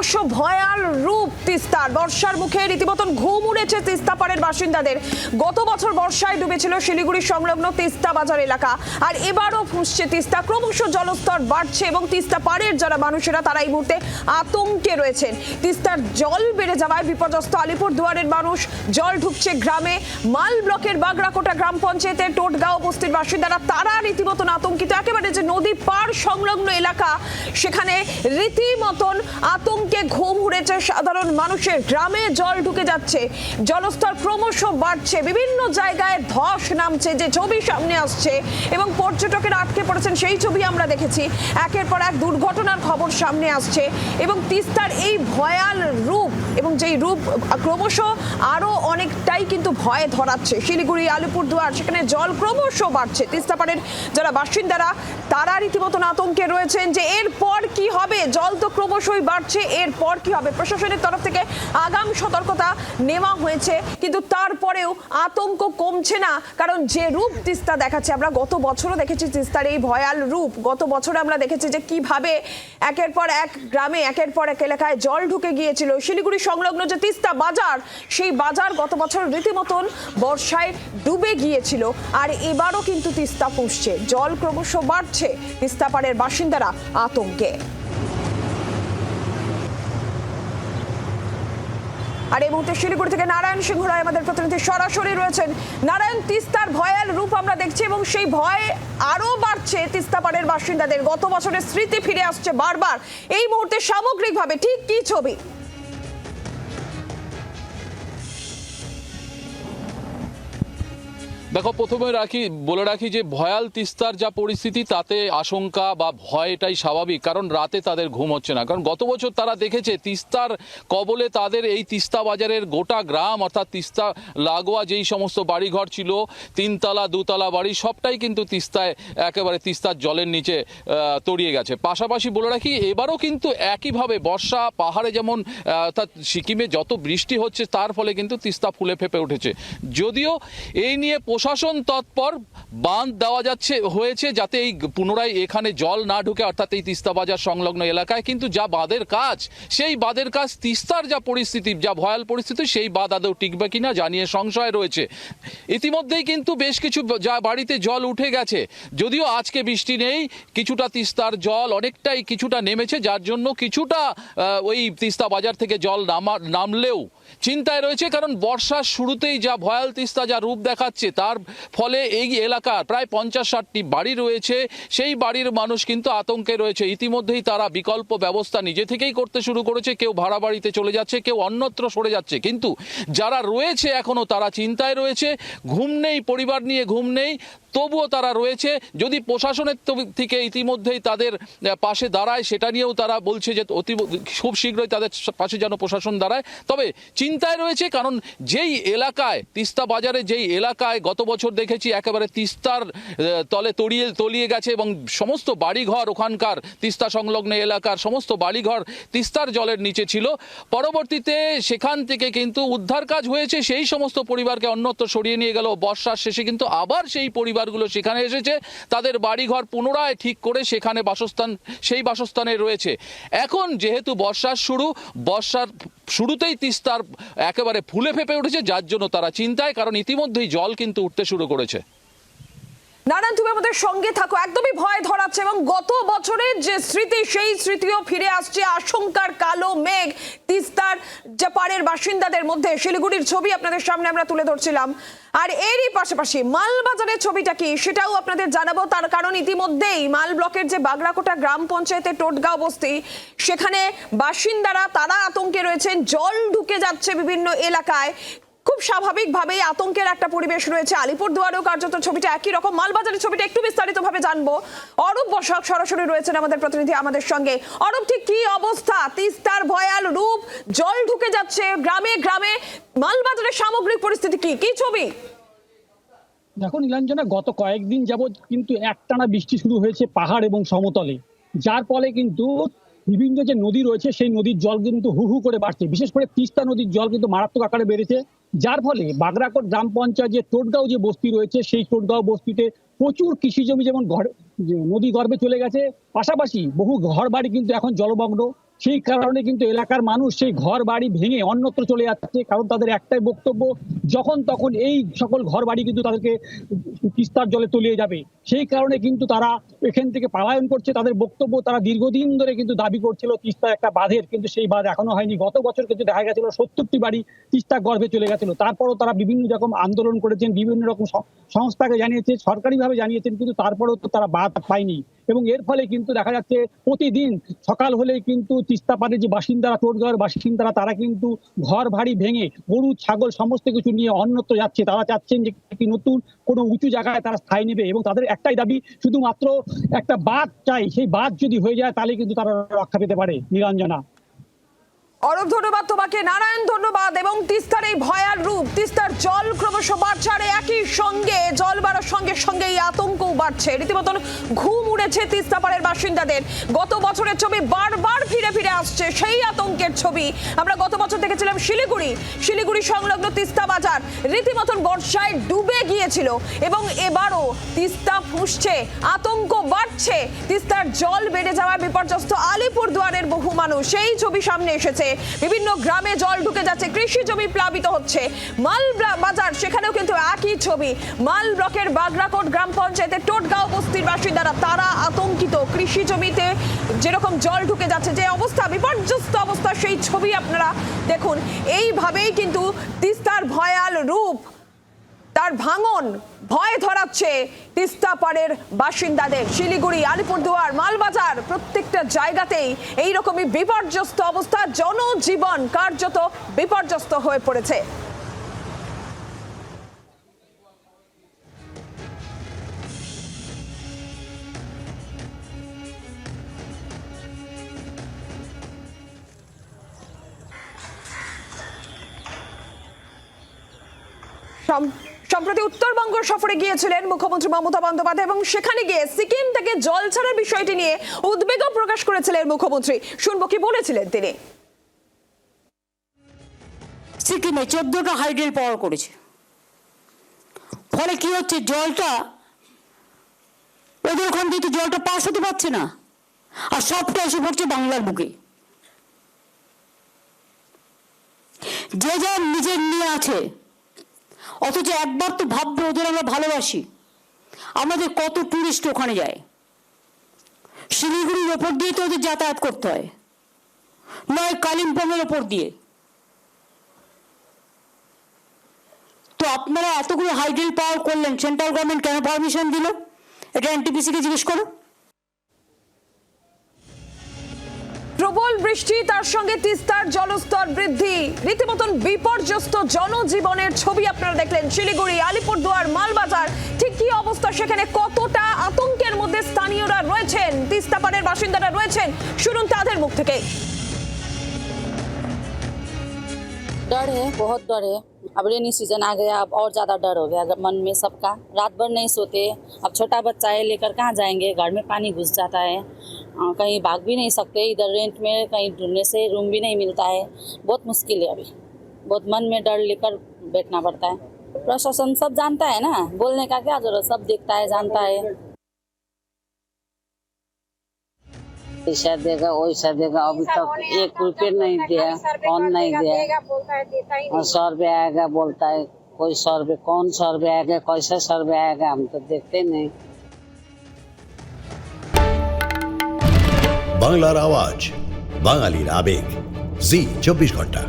ক্রমশ ভয়াল রূপ তিস্তার। বর্ষার মুখে রীতিমতন ঘুম উড়েছে তিস্তা পাড়ের বাসিন্দাদের। গত বছর বর্ষায় ডুবেছিল শিলিগুড়ি সংলগ্ন তিস্তা বাজার এলাকা, আর এবারও ফুঁসছে তিস্তা। ক্রমশ জলস্তর বাড়ছে এবং তিস্তা পাড়ের যারা মানুষেরা তারা এই মুহূর্তে আতঙ্কে রয়েছেন। তিস্তার জল বেড়ে যাওয়ায় বিপর্যস্ত আলিপুরদুয়ারের মানুষ। জল ঢুকছে গ্রামে। মাল ব্লকের বাগরাকোটা গ্রাম পঞ্চায়েতের টোটগাঁও বস্তির বাসিন্দারা তারা রীতিমতন আতঙ্কিত। একেবারে যে নদী পাড় সংলগ্ন এলাকা, সেখানে রীতিমতন আতঙ্কে ঘুম উড়েছে সাধারণ মানুষের। গ্রামে জল ঢুকে যাচ্ছে, জলস্তর ক্রমশ বাড়ছে, বিভিন্ন জায়গায় ধস নামছে, যে ছবি সামনে আসছে এবং পর্যটকেরা আটকে পড়েছেন সেই ছবি আমরা দেখেছি। একের পর এক দুর্ঘটনার খবর সামনে আসছে এবং তিস্তার এই ভয়াল রূপ, এবং যেই রূপ ক্রমশ আরো অনেকটাই কিন্তু ভয়ে ধরাচ্ছে। শিলিগুড়ি, আলিপুরদুয়ার, সেখানে জল ক্রমশ বাড়ছে। তিস্তা পাড়ের যারা বাসিন্দারা তারা রীতিমতন আতঙ্কে রয়েছেন যে এরপর কি হবে। জল তো ক্রমশই বাড়ছে, এরপর কি হবে। প্রশাসনের তরফ থেকে আগাম সতর্কতা নেওয়া হয়েছে, কিন্তু তারপরেও আতঙ্ক কমছে না। কারণ যে রূপ তিস্তা দেখাচ্ছে, আমরা গত বছরও দেখেছি তিস্তার এই ভয়াল রূপ। গত বছরে আমরা দেখেছি যে কিভাবে একের পর এক গ্রামে, একের পর এক এলাকায় জল ঢুকে গিয়েছিল। শিলিগুড়ি সংলগ্ন যে তিস্তা বাজার, সেই বাজার গত বছর রীতিমতন বর্ষায় ডুবে গিয়েছিল, আর এবারও কিন্তু তিস্তা ফুঁসছে। জল ক্রমশ বাড়ছে, তিস্তা পাড়ের বাসিন্দারা আতঙ্কে। আর এই মুহূর্তে শিলিগুড়ি থেকে নারায়ণ সিংহ রায় আমাদের প্রতিনিধি সরাসরি রয়েছেন। নারায়ণ, তিস্তার ভয়াল রূপ আমরা দেখছি এবং সেই ভয় আরো বাড়ছে তিস্তা পাড়ের বাসিন্দাদের। গত বছরের স্মৃতি ফিরে আসছে বারবার। এই মুহূর্তে সামগ্রিকভাবে ঠিক কি ছবি? দেখো, প্রথমে বলে রাখি যে ভয়াল তিস্তার যা পরিস্থিতি, তাতে আশঙ্কা বা ভয় এটাই স্বাভাবিক। কারণ রাতে তাদের ঘুম হচ্ছে না। কারণ গত বছর তারা দেখেছে তিস্তার কবলে তাদের এই তিস্তা বাজারের গোটা গ্রাম, অর্থাৎ তিস্তা লাগোয়া যেই সমস্ত বাড়িঘর ছিল, তিনতলা দুতলা বাড়ি, সবটাই কিন্তু তিস্তায় একেবারে তিস্তার জলের নিচে তলিয়ে গেছে। পাশাপাশি বলে রাখি এবারও কিন্তু একইভাবে বর্ষা, পাহাড়ে যেমন অর্থাৎ সিকিমে যত বৃষ্টি হচ্ছে তার ফলে কিন্তু তিস্তা ফুলে ফেপে উঠেছে। যদিও এই নিয়ে প্রশাসন তৎপর, বাঁধ দেওয়া হয়েছে যাতে এই পুনরায় এখানে জল না ঢুকে, অর্থাৎ এই তিস্তা বাজার সংলগ্ন এলাকায়। কিন্তু যা বাঁধের কাজ, সেই বাঁধের কাজ তিস্তার যা পরিস্থিতি, যা ভয়াল পরিস্থিতি, সেই বাঁধ আদৌ টিকবে কিনা জানিয়ে সংশয় রয়েছে। ইতিমধ্যেই কিন্তু বেশ কিছু যা বাড়িতে জল উঠে গেছে। যদিও আজকে বৃষ্টি নেই, কিছুটা তিস্তার জল অনেকটাই কিছুটা নেমেছে, যার জন্য কিছুটা ওই তিস্তা বাজার থেকে জল নামলেও চিন্তায় রয়েছে। কারণ বর্ষার শুরুতেই যা ভয়াল তিস্তা যা রূপ দেখাচ্ছে, তার ফলে এই এলাকার প্রায় 50-60টি বাড়ি রয়েছে, সেই বাড়ির মানুষ কিন্তু আতঙ্কে রয়েছে। ইতিমধ্যেই তারা বিকল্প ব্যবস্থা নিজে থেকেই করতে শুরু করেছে। কেউ ভাড়া বাড়িতে চলে যাচ্ছে, কেউ অন্যত্র সরে যাচ্ছে। কিন্তু যারা রয়েছে এখনো, তারা চিন্তায় রয়েছে। ঘুম নেই, পরিবার নিয়ে ঘুম নেই, তবুও তারা রয়েছে। যদি প্রশাসনের থেকে ইতিমধ্যেই তাদের পাশে দাঁড়ায়, সেটা নিয়েও তারা বলছে যে খুব শীঘ্রই তাদের পাশে যেন প্রশাসন দাঁড়ায়। তবে চিন্তায় রয়েছে, কারণ যেই এলাকায় তিস্তা বাজারে, যেই এলাকায় গত বছর দেখেছি একেবারে তিস্তার তলে তলিয়ে গেছে এবং সমস্ত বাড়িঘর, ওখানকার তিস্তা সংলগ্ন এলাকার সমস্ত বাড়িঘর তিস্তার জলের নিচে ছিল। পরবর্তীতে সেখান থেকে কিন্তু উদ্ধার কাজ হয়েছে, সেই সমস্ত পরিবারকে অন্যত্র সরিয়ে নিয়ে গেল। বর্ষার শেষে কিন্তু আবার সেই পরিবারগুলো সেখানে এসেছে, তাদের বাড়িঘর পুনরায় ঠিক করে সেখানে সেই বাসস্থানে রয়েছে। এখন যেহেতু বর্ষার শুরুতেই তিস্তার একেবারে ফুলে ফেপে উঠেছে, যার জন্য তারা চিন্তায়। কারণ ইতিমধ্যেই জল কিন্তু উঠতে শুরু করেছে। নারায়ণ, তুমি আমাদের সঙ্গে থাকো। একদমই ভয় ধরাচ্ছে এবং গত বছরের যে স্মৃতি, সেই স্মৃতিও ফিরে আসছে। আশঙ্কার কালো মেঘ তিস্তার যে পাড়ের বাসিন্দাদের মধ্যে। শিলিগুড়ির ছবি আপনাদের সামনে আমরা তুলে ধরছিলাম, আর এরই পাশাপাশি মালবাজারের ছবিটা কি সেটাও আপনাদের জানাবো। তার কারণ ইতিমধ্যেই মাল ব্লকের যে বাগরাকোটা গ্রাম পঞ্চায়েতের টোটগাঁও বস্তি, সেখানে বাসিন্দারা তারা আতঙ্কে রয়েছেন। জল ঢুকে যাচ্ছে বিভিন্ন এলাকায়। খুব স্বাভাবিকভাবেই আতঙ্কের একটা পরিবেশ রয়েছে। আলিপুরদুয়ারেও কার্যত ছবিটা একই রকম। মালবাজারের ছবিটা একটু বিস্তারিতভাবে জানবো। অরূপ বসাক সরাসরি রয়েছেন আমাদের প্রতিনিধি আমাদের সঙ্গে। অরূপ, ঠিক কি অবস্থা? তিস্তার ভয়াল রূপ, জল ঢুকে যাচ্ছে গ্রামে গ্রামে, মালবাজারের সামগ্রিক পরিস্থিতি কি, কি ছবি? দেখো নীলাঞ্জনা, গত কয়েকদিন যাবৎ কিন্তু একটানা বৃষ্টি শুরু হয়েছে পাহাড় এবং সমতলে, যার ফলে কিন্তু বিভিন্ন যে নদী রয়েছে সেই নদীর জল কিন্তু হু হু করে বাড়ছে। বিশেষ করে তিস্তা নদীর জল কিন্তু মারাত্মক আকারে বেড়েছে, যার ফলে বাগরাকোট গ্রাম পঞ্চায়েত যে টোটগাঁও যে বস্তি রয়েছে, সেই টোটগাঁও বস্তিতে প্রচুর কৃষি জমি যেমন নদী গর্ভে চলে গেছে, পাশাপাশি বহু ঘর বাড়ি কিন্তু এখন জলমগ্ন। সেই কারণে কিন্তু এলাকার মানুষ সেই ঘর বাড়ি ভেঙে অন্যত্র চলে যাচ্ছে, কারণ তাদের একটাই বক্তব্য, যখন তখন এই সকল ঘর বাড়ি কিন্তু তাদেরকে তিস্তার জলে তলিয়ে যাবে। সেই কারণে কিন্তু তারা এখান থেকে পলায়ন করছে। তাদের বক্তব্য, তারা দীর্ঘদিন ধরে কিন্তু দাবি করছিল তিস্তা একটা বাঁধের, কিন্তু সেই বাঁধ এখনো হয়নি। গত বছর কিন্তু দেখা গেছিল 70টি বাড়ি তিস্তা গর্ভে চলে গেছিল। তারপরও তারা বিভিন্ন রকম আন্দোলন করেছেন, বিভিন্ন রকম সংস্থাকে জানিয়েছে, সরকারিভাবে জানিয়েছেন, কিন্তু তারপরেও তো তারা বাঁধ পায়নি। এবং এর ফলে কিন্তু দেখা যাচ্ছে প্রতিদিন সকাল হলেই কিন্তু তিস্তা পাড়ের যে বাসিন্দারা, টোটগাঁওয়ের বাসিন্দারা, তারা কিন্তু ঘর বাড়ি ভেঙে গরু ছাগল সমস্ত কিছু নিয়ে অন্যত্র যাচ্ছে। তারা চাচ্ছেন যে একটি নতুন কোনো উঁচু জায়গায় তারা স্থায়ী নেবে, এবং তাদের একটাই দাবি, শুধুমাত্র একটা বাঁধ চাই। সেই বাঁধ যদি হয়ে যায় তাহলে কিন্তু তারা রক্ষা পেতে পারে। নীলাঞ্জনা। অরূপ, ধন্যবাদ তোমাকে। নারায়ণ, ধন্যবাদ। এবং তিস্তার এই ভয়াল রূপ, তিস্তার জল ক্রমশ বাড়ছে, আর একই সঙ্গে জল বাড়ার সঙ্গে সঙ্গে এই আতঙ্কও বাড়ছে। রীতিমতন ঘুম উড়েছে তিস্তা পাড়ের বাসিন্দাদের। গত বছরের ছবি বারবার ফিরে ফিরে আসছে, সেই আতঙ্কের ছবি। আমরা গত বছর দেখেছিলাম শিলিগুড়ি সংলগ্ন তিস্তা বাজার রীতিমতন বর্ষায় ডুবে গিয়েছিল, এবং এবারও তিস্তা ফুঁসছে, আতঙ্ক বাড়ছে। তিস্তার জল বেড়ে যাওয়ার বিপর্যস্ত আলিপুরদুয়ারের বহু মানুষ, সেই ছবি সামনে এসেছে। বিভিন্ন গ্রামে জল ঢুকে যাচ্ছে, কৃষি জমি প্লাবিত হচ্ছে। মাল বাজার, সেখানেও কিন্তু একই ছবি। মাল ব্লকের বাগরাকোট গ্রাম পঞ্চায়েতের টোটগাঁও বস্তির বাসিন্দারা, তারা আতঙ্কিত। কৃষি জমিতে যেরকম জল ঢুকে যাচ্ছে, যে অবস্থা, বিপর্যস্ত অবস্থা, সেই ছবি আপনারা দেখুন। এইভাবেই কিন্তু তিস্তার ভয়াল রূপ, তার ভাঙন ভয় ধরাচ্ছে তিস্তা পাড়ের বাসিন্দাদের। শিলিগুড়ি, আলিপুরদুয়ার, মালবাজার, প্রত্যেকটা জায়গাতেই এইরকমই বিপর্যস্ত অবস্থা। জনজীবন কার্যত বিপর্যস্ত হয়ে পড়েছে। সম্প্রতি উত্তরবঙ্গ সফরে গিয়েছিলেন মুখ্যমন্ত্রী মমতা বন্দ্যোপাধ্যায়, এবং সেখানে গিয়ে সিকিম থেকে জল ছাড়ার বিষয়টি নিয়ে উদ্বেগ প্রকাশ করেছিলেন মুখ্যমন্ত্রী। শুনবো কি বলেছিলেন তিনি। সিকিমে 14টা হাইড্রেল পাওয়ার করেছে, ফলে কি হচ্ছে, জলটা ওদের ওখান থেকে জলটা পাস হতে পারছে না, আর সবটা এসে পড়ছে বাংলার বুকে। যে যা নিজের নিয়ে আছে, অথচ একবার তো ভাববে ওদের আমরা ভালোবাসি। আমাদের কত টুরিস্ট ওখানে যায়, শিলিগুড়ির ওপর দিয়ে তো ওদের যাতায়াত করতে হয়, নয় কালিম্পংয়ের ওপর দিয়ে। তো আপনারা এতগুলো হাইড্রেল পাওয়ার করলেন, সেন্ট্রাল গভর্নমেন্ট কেন পারমিশন দিল? এটা এনটিপিসি কে জিজ্ঞেস করো। প্রবল বৃষ্টি, তার সঙ্গে তিস্তার জলস্তর বৃদ্ধি, রীতিমতন বিপর্যস্ত জনজীবনের ছবি আপনারা দেখলেন। শিলিগুড়ি, আলিপুরদুয়ার, মালবাজার, ঠিক কি অবস্থা সেখানে, কতটা আতঙ্কের মধ্যে স্থানীয়রা রয়েছেন, তিস্তা পাড়ের বাসিন্দারা রয়েছেন, শুনুন তাদের মুখ থেকে। डर है, बहुत डर है। अब रेनी सीजन आ गया, अब और ज़्यादा डर हो गया मन में सबका। रात भर नहीं सोते। अब छोटा बच्चा है, लेकर कहाँ जाएंगे, घर में पानी घुस जाता है, कहीं भाग भी नहीं सकते। इधर रेंट में कहीं ढूंढने से रूम भी नहीं मिलता है, बहुत मुश्किल है। अभी बहुत मन में डर लेकर बैठना पड़ता है। प्रशासन सब जानता है ना, बोलने का क्या जरूरत, सब देखता है, जानता है। पैसा देगा वैसा देगा, अभी तक 1 रुपये नहीं दिया, कौन नहीं दिया। और 100 रुपये आएगा बोलता है, कोई 100 रुपये, कौन 100 रुपये आएगा, कैसे 100 रुपये आएगा, हम तो देखते नहीं। বাংলার আওয়াজ, বাঙালির আবেগ, জি 24 ঘন্টা।